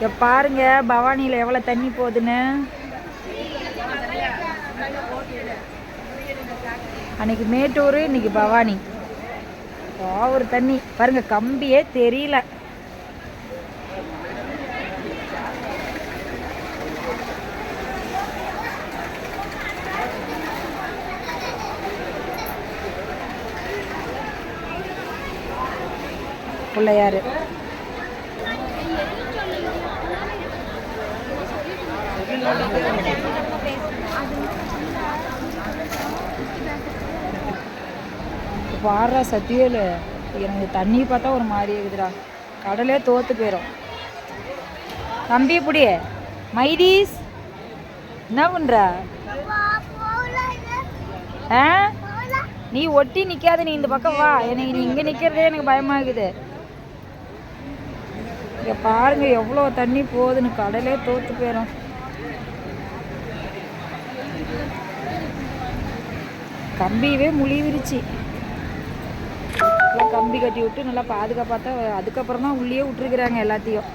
இங்க பாருங்க பவானியில் எவ்வளோ தண்ணி போகுதுன்னு. அன்னைக்கு மேட்டூர், இன்னைக்கு பவானி. ஒரு தண்ணி பாருங்க, கம்பியே தெரியல. பிள்ளையாரு பாடுறா சத்தியல். எனக்கு தண்ணி பார்த்தா ஒரு மாதிரி இருக்குதுடா. கடலே தோத்து போயிடும். தம்பி புடி மைதீஸ், என்ன பண்ற? ஆ நீ ஒட்டி நிற்காத, நீ இந்த பக்கம் வா. எனக்கு நீ இங்கே நிற்கிறதே எனக்கு பயமாகுது. இங்கே பாருங்க எவ்வளோ தண்ணி போகுதுன்னு. கடலே தோத்து போயிடும். கம்பியவே முழிவிருச்சு. கம்பி கட்டி விட்டு நல்லா பாதுகாப்பாக, அதுக்கப்புறம் தான் உள்ளே விட்டுருக்குறாங்க எல்லாத்தையும்.